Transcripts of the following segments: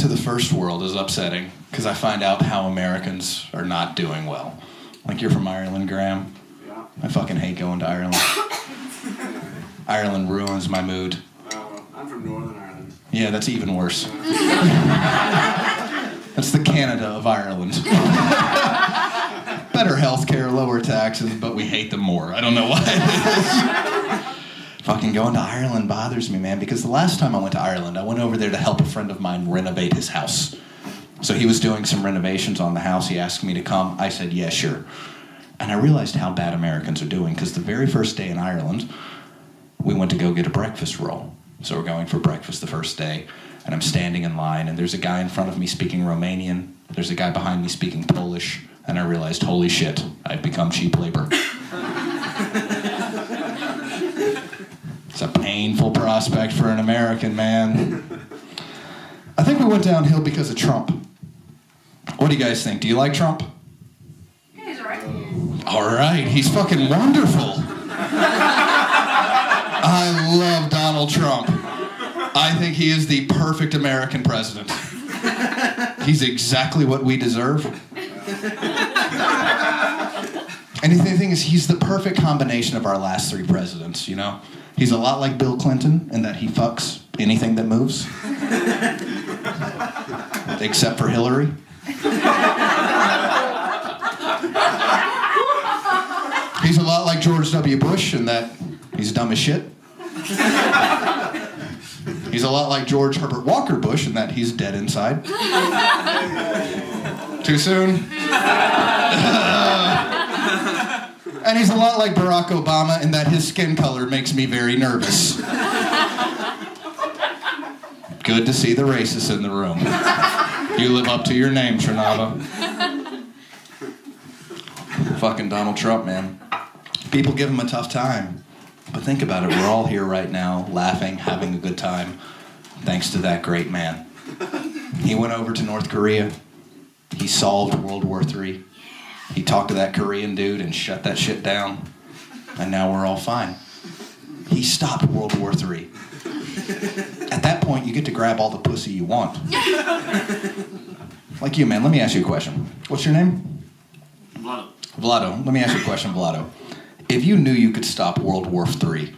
to the first world is upsetting because I find out how Americans are not doing well. Like, you're from Ireland, Graham? Yeah. I fucking hate going to Ireland. Ireland ruins my mood. I'm from Northern Ireland. Yeah, that's even worse. That's the Canada of Ireland. Better healthcare, lower taxes, but we hate them more. I don't know why it is. Fucking going to Ireland bothers me, man, because the last time I went to Ireland, I went over there to help a friend of mine renovate his house. So he was doing some renovations on the house. He asked me to come. I said, yeah, sure. And I realized how bad Americans are doing, because the very first day in Ireland, we went to go get a breakfast roll. So we're going for breakfast the first day, and I'm standing in line, and there's a guy in front of me speaking Romanian. There's a guy behind me speaking Polish, and I realized, holy shit, I've become cheap labor. It's a painful prospect for an American, man. I think we went downhill because of Trump. What do you guys think? Do you like Trump? Yeah, he's alright. All right, he's fucking wonderful. I love Donald Trump. I think he is the perfect American president. He's exactly what we deserve. And the thing is, he's the perfect combination of our last three presidents, you know? He's a lot like Bill Clinton in that he fucks anything that moves. Except for Hillary. He's a lot like George W. Bush in that he's dumb as shit. He's a lot like George Herbert Walker Bush in that he's dead inside. Too soon? And he's a lot like Barack Obama in that his skin color makes me very nervous. Good to see the racists in the room. You live up to your name, Trnava. Fucking Donald Trump, man. People give him a tough time. But think about it, we're all here right now, laughing, having a good time, thanks to that great man. He went over to North Korea. He solved World War III. He talked to that Korean dude and shut that shit down. And now we're all fine. He stopped World War III. At that point, you get to grab all the pussy you want. Like you, man. Let me ask you a question. What's your name? Vlado. Vlado. Let me ask you a question, Vlado. If you knew you could stop World War III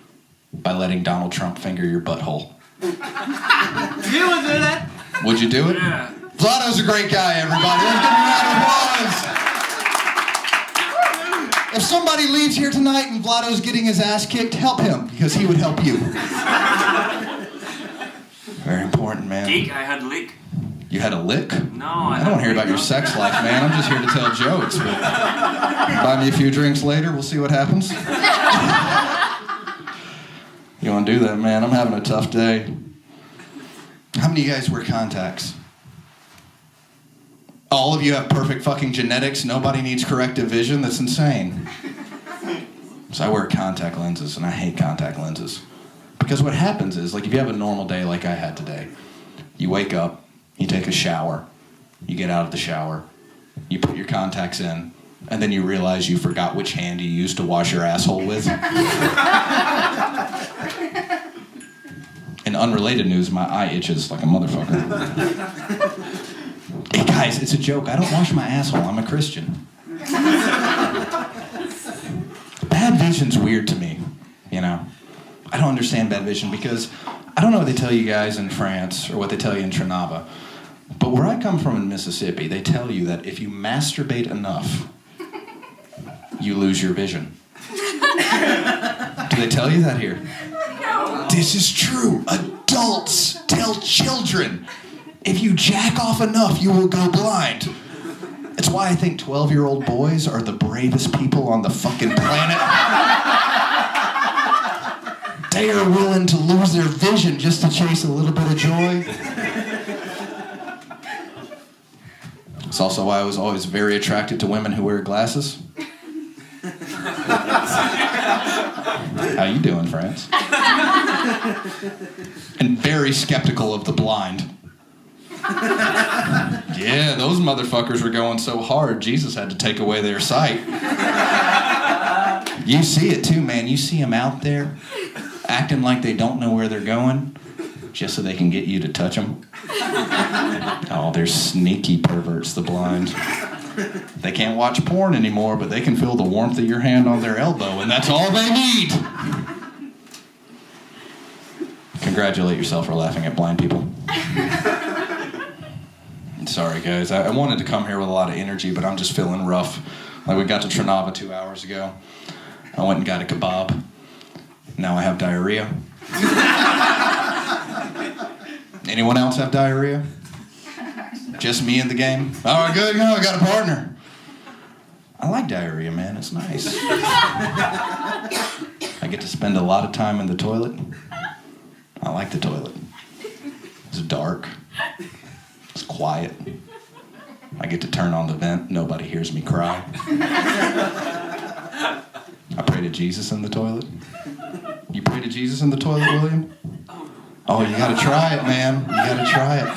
by letting Donald Trump finger your butthole, You would do that? would you do it? Yeah. Vlado's a great guy, everybody. Let's give him a round of applause. If somebody leaves here tonight and Vlado's getting his ass kicked, help him, because he would help you. Very important, man. Geek, I had leak. You had a lick? No, I don't want to hear about your sex life, man. I'm just here to tell jokes. But buy me a few drinks later. We'll see what happens. You want to do that, man? I'm having a tough day. How many of you guys wear contacts? All of you have perfect fucking genetics. Nobody needs corrective vision. That's insane. So I wear contact lenses, and I hate contact lenses. Because what happens is, like, if you have a normal day like I had today, you wake up, you take a shower, you get out of the shower, you put your contacts in, and then you realize you forgot which hand you used to wash your asshole with. In unrelated news, my eye itches like a motherfucker. Hey guys, it's a joke. I don't wash my asshole. I'm a Christian. Bad vision's weird to me, you know. I don't understand bad vision because I don't know what they tell you guys in France or what they tell you in Trnava, but where I come from in Mississippi, they tell you that if you masturbate enough, you lose your vision. Do they tell you that here? No. This is true. Adults tell children, if you jack off enough, you will go blind. It's why I think 12-year-old boys are the bravest people on the fucking planet. They are willing to lose their vision just to chase a little bit of joy. It's also why I was always very attracted to women who wear glasses. How you doing, France? And very skeptical of the blind. Yeah, those motherfuckers were going so hard, Jesus had to take away their sight. You see it too, man. You see them out there acting like they don't know where they're going. just so they can get you to touch them. Oh, they're sneaky perverts, the blind. They can't watch porn anymore, but they can feel the warmth of your hand on their elbow, and that's all they need. Congratulate yourself for laughing at blind people. Sorry, guys. I wanted to come here with a lot of energy, but I'm just feeling rough. Like, we got to Trnava 2 hours ago. I went and got a kebab. Now I have diarrhea. Anyone else have diarrhea? Just me in the game? All right, good. I got a partner. I like diarrhea, man. It's nice. I get to spend a lot of time in the toilet. I like the toilet. It's dark. It's quiet. I get to turn on the vent. Nobody hears me cry. I pray to Jesus in the toilet. You pray to Jesus in the toilet, William? Oh, you gotta try it, man. You gotta try it.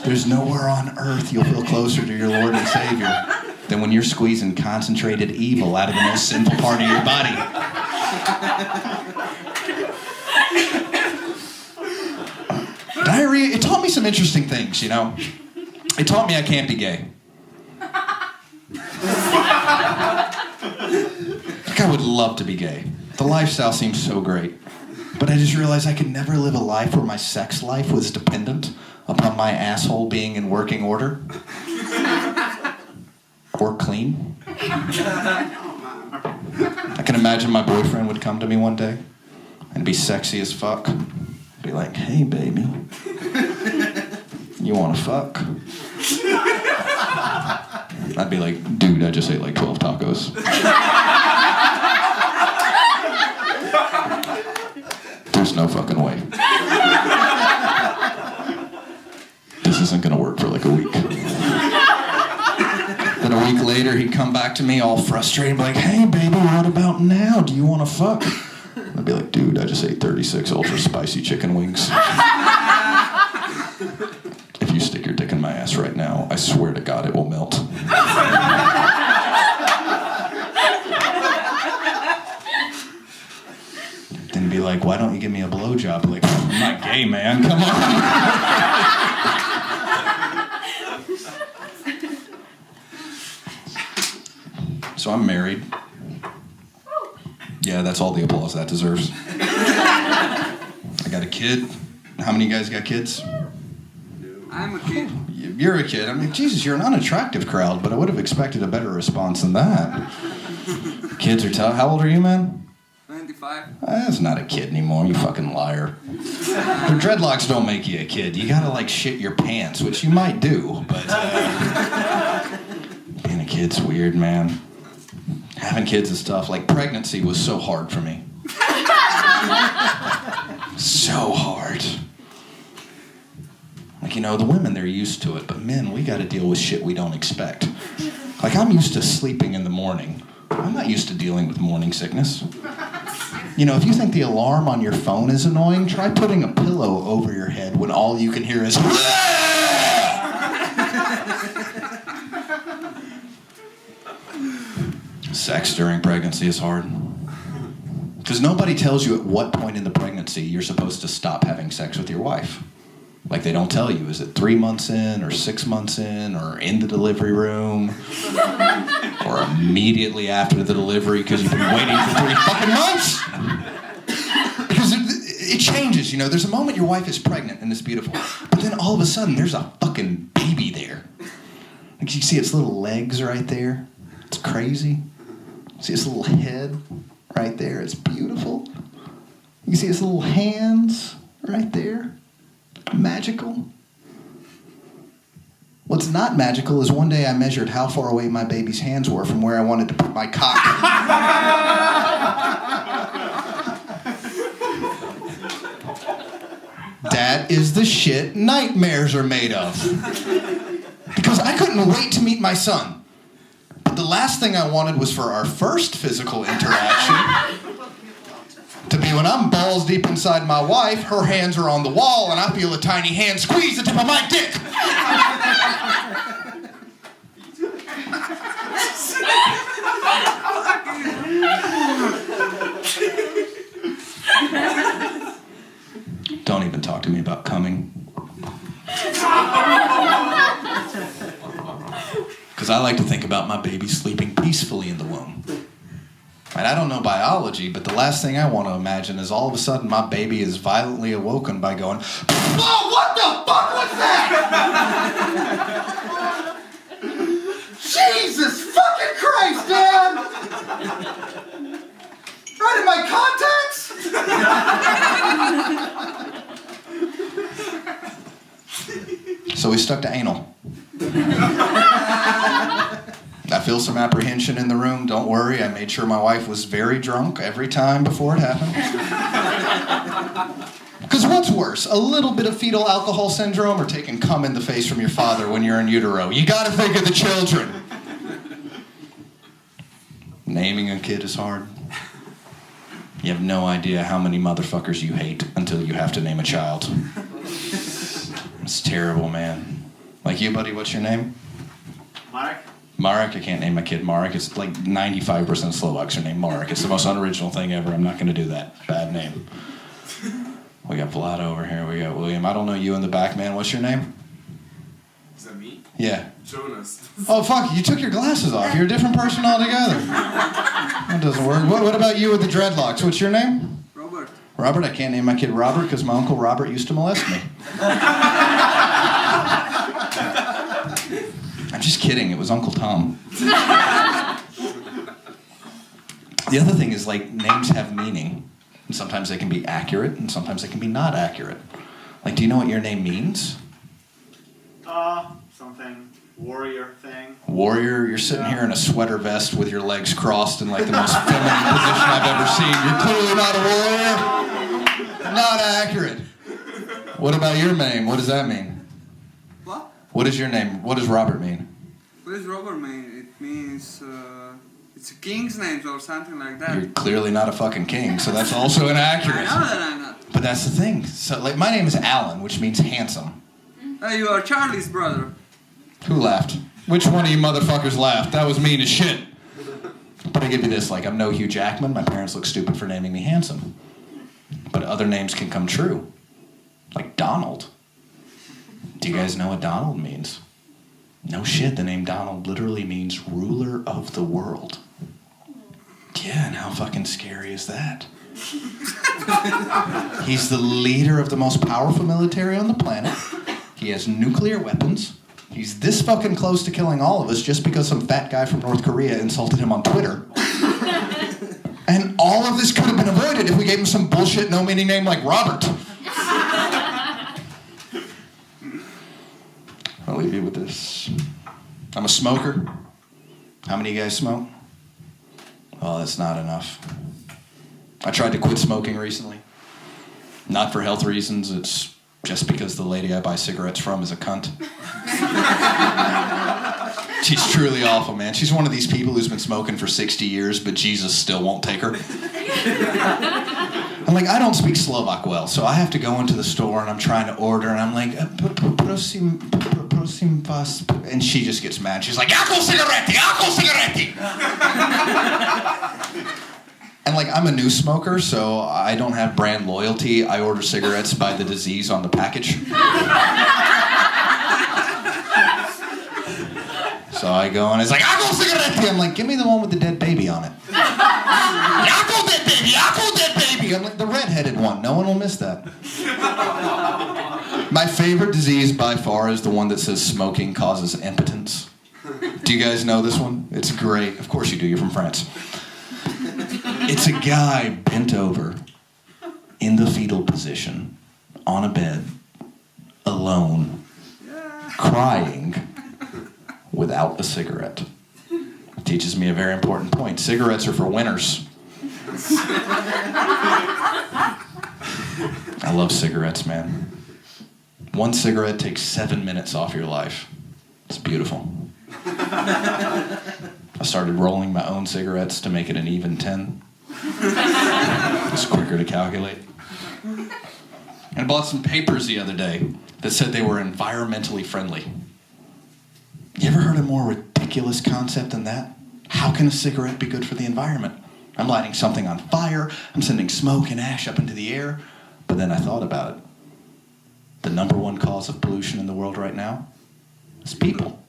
There's nowhere on earth you'll feel closer to your Lord and Savior than when you're squeezing concentrated evil out of the most sinful part of your body. Diarrhea, it taught me some interesting things, you know? It taught me I can't be gay. Like, I would love to be gay. The lifestyle seems so great. But I just realized I could never live a life where my sex life was dependent upon my asshole being in working order. Or clean. I can imagine my boyfriend would come to me one day and be sexy as fuck. Be like, hey, baby. You wanna fuck? I'd be like, dude, I just ate like 12 tacos. There's no fucking way. This isn't gonna work for like a week. Then a week later, he'd come back to me all frustrated and be like, hey, baby, what about now? Do you wanna fuck? I'd be like, dude, I just ate 36 ultra spicy chicken wings. If you stick your dick in my ass right now, I swear to God it will melt. Then be like, why don't you give me a blowjob? Like, I'm not gay, man. Come on. So I'm married. Yeah, that's all the applause that deserves. I got a kid. How many of you guys got kids? I'm a kid. You're a kid. I mean, Jesus, you're an unattractive crowd, but I would have expected a better response than that. Kids are tough. How old are you, man? 25. That's not a kid anymore, you fucking liar. Your dreadlocks don't make you a kid. You gotta, like, shit your pants, which you might do, but being a kid's weird, man. Having kids is tough. Like, pregnancy was so hard for me. So hard. Like, you know, the women, they're used to it, but men, we gotta deal with shit we don't expect. Like, I'm used to sleeping in the morning. I'm not used to dealing with morning sickness. You know, if you think the alarm on your phone is annoying, try putting a pillow over your head when all you can hear is Sex during pregnancy is hard. Because nobody tells you at what point in the pregnancy you're supposed to stop having sex with your wife. Like, they don't tell you, is it 3 months in, or 6 months in, or in the delivery room, or immediately after the delivery because you've been waiting for 3 fucking months? Because it changes, you know. There's a moment your wife is pregnant and it's beautiful, but then all of a sudden there's a fucking baby there. Like, you see its little legs right there. It's crazy. See its little head right there. It's beautiful. You can see its little hands right there. Magical. What's not magical is one day I measured how far away my baby's hands were from where I wanted to put my cock. That is the shit nightmares are made of. Because I couldn't wait to meet my son. But the last thing I wanted was for our first physical interaction to be when I'm balls deep inside my wife, her hands are on the wall, and I feel a tiny hand squeeze the tip of my dick. Don't even talk to me about coming. Because I like to think about my baby sleeping peacefully in the womb. And I don't know biology, but the last thing I want to imagine is all of a sudden my baby is violently awoken by going, "Whoa, what the fuck was that?" Jesus fucking Christ, Dad! Right in my contacts? So we stuck to anal. I feel some apprehension in the room. Don't worry, I made sure my wife was very drunk every time before it happened. Because what's worse, a little bit of fetal alcohol syndrome or taking cum in the face from your father when you're in utero? You gotta think of the children. Naming a kid is hard. You have no idea how many motherfuckers you hate until you have to name a child. It's terrible, man. Like you, buddy, what's your name? Marek? Marek, I can't name my kid Marek. It's like 95% Slovaks are named Marek. It's the most unoriginal thing ever. I'm not going to do that. Bad name. We got Vlad over here. We got William. I don't know you in the back, man. What's your name? Is that me? Yeah. Jonas. Oh, fuck. You took your glasses off. You're a different person altogether. That doesn't work. What about you with the dreadlocks? What's your name? Robert. Robert. I can't name my kid Robert because my Uncle Robert used to molest me. I'm just kidding. It was Uncle Tom. The other thing is, like, names have meaning. And sometimes they can be accurate, and sometimes they can be not accurate. Like, do you know what your name means? Something warrior thing. Warrior, you're sitting here in a sweater vest with your legs crossed in, like, the most feminine position I've ever seen. You're clearly not a warrior. Not accurate. What about your name? What does that mean? What? What is your name? What does Robert mean? What does Robert mean? It means, it's a king's name or something like that. You're clearly not a fucking king, so that's also inaccurate. I know that I'm not. But that's the thing. So, like, my name is Alan, which means handsome. Hey, you are Charlie's brother. Who laughed? Which one of you motherfuckers laughed? That was mean as shit. But I give you this, like, I'm no Hugh Jackman. My parents look stupid for naming me handsome. But other names can come true. Like Donald. Do you guys know what Donald means? No shit, the name Donald literally means ruler of the world. Yeah, and how fucking scary is that? He's the leader of the most powerful military on the planet. He has nuclear weapons. He's this fucking close to killing all of us just because some fat guy from North Korea insulted him on Twitter. And all of this could have been avoided if we gave him some bullshit no-meaning name like Robert. I'll leave you with this. I'm a smoker. How many of you guys smoke? Well, that's not enough. I tried to quit smoking recently. Not for health reasons, it's just because the lady I buy cigarettes from is a cunt. She's truly awful, man. She's one of these people who's been smoking for 60 years, but Jesus still won't take her. I'm like, I don't speak Slovak well, so I have to go into the store and I'm trying to order, and I'm like, prosim vás, and she just gets mad. She's like, ako cigarety. And like, I'm a new smoker, so I don't have brand loyalty. I order cigarettes by the disease on the package. So I go and it's like, ako cigarety. I'm like, give me the one with the dead baby on it. Ako dead baby. I'm like, the red-headed one. No one will miss that. My favorite disease by far is the one that says smoking causes impotence. Do you guys know this one? It's great. Of course you do. You're from France. It's a guy bent over in the fetal position on a bed, alone, crying, without a cigarette. It teaches me a very important point. Cigarettes are for winners. I love cigarettes, man. One cigarette takes 7 minutes off your life. It's beautiful. I started rolling my own cigarettes to make it an even 10. It's quicker to calculate. And I bought some papers the other day that said they were environmentally friendly. You ever heard a more ridiculous concept than that? How can a cigarette be good for the environment? I'm lighting something on fire. I'm sending smoke and ash up into the air. But then I thought about it. The number one cause of pollution in the world right now is people.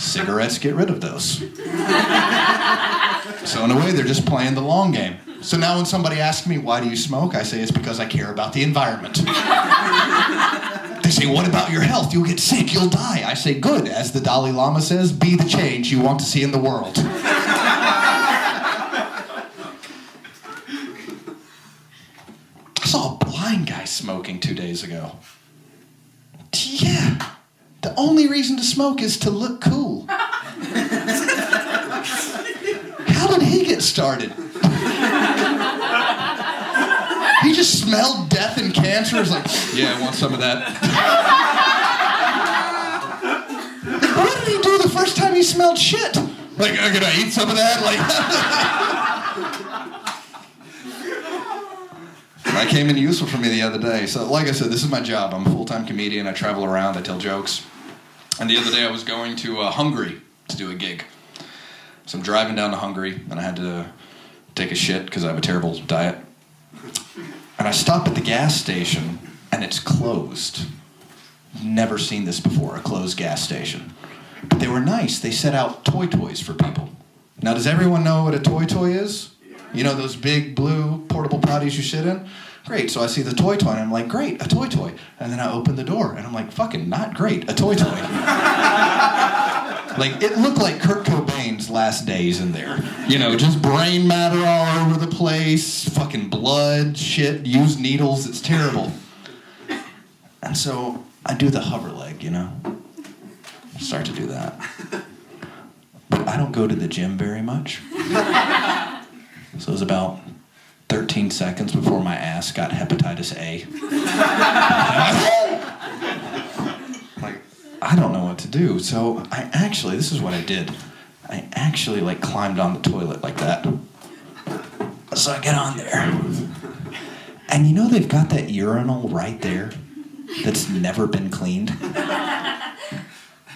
Cigarettes get rid of those. So in a way, they're just playing the long game. So now when somebody asks me, why do you smoke? I say, it's because I care about the environment. They say, what about your health? You'll get sick, you'll die. I say, good. As the Dalai Lama says, be the change you want to see in the world. I saw a blind guy smoking 2 days ago. Yeah. The only reason to smoke is to look cool. How did he get started? He just smelled death and cancer. He's like, yeah, I want some of that. Like, what did he do the first time he smelled shit? Like, can I eat some of that? Like, that came in useful for me the other day. So, like I said, this is my job. I'm a full-time comedian. I travel around. I tell jokes. And the other day I was going to Hungary to do a gig. So I'm driving down to Hungary, and I had to take a shit because I have a terrible diet. And I stop at the gas station, and it's closed. Never seen this before, a closed gas station. But they were nice. They set out toys for people. Now, does everyone know what a toy is? You know those big blue portable potties you sit in? Great. So I see the toy, and I'm like, great, a toy. And then I open the door, and I'm like, fucking not great, a toy. Like, it looked like Kurt Cobain's last days in there. You know, just brain matter all over the place, fucking blood, shit, used needles, it's terrible. And so I do the hover leg, you know? Start to do that. But I don't go to the gym very much. So it was about 13 seconds before my ass got hepatitis A. Like, I don't know what to do. So this is what I did. I actually climbed on the toilet like that. So I get on there. And you know they've got that urinal right there that's never been cleaned?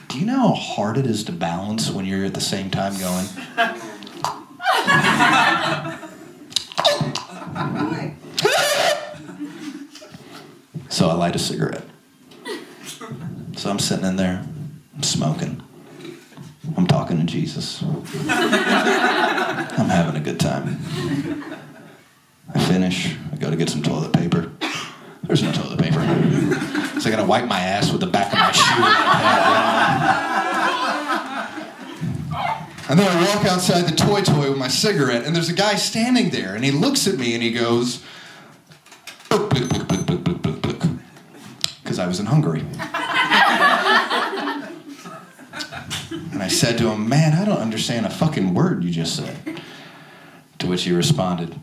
Do you know how hard it is to balance when you're at the same time going? So I light a cigarette. So I'm sitting in there, I'm smoking. I'm talking to Jesus. I'm having a good time. I finish, I go to get some toilet paper. There's no toilet paper. So I gotta wipe my ass with the back of my shoe. And then I walk outside the toy with my cigarette, and there's a guy standing there, and he looks at me and he goes, because I was in Hungary. And I said to him, man, I don't understand a fucking word you just said. To which he responded,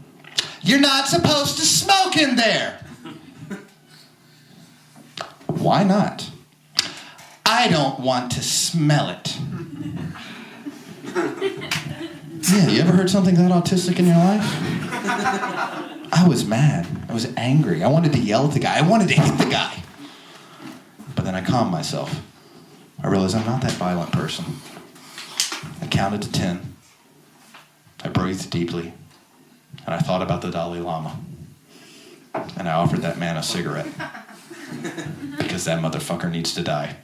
you're not supposed to smoke in there. Why not? I don't want to smell it. Yeah, you ever heard something that autistic in your life? I was mad. I was angry. I wanted to yell at the guy. I wanted to hit the guy. But then I calmed myself. I realized I'm not that violent person. I counted to 10. I breathed deeply. And I thought about the Dalai Lama. And I offered that man a cigarette. Because that motherfucker needs to die.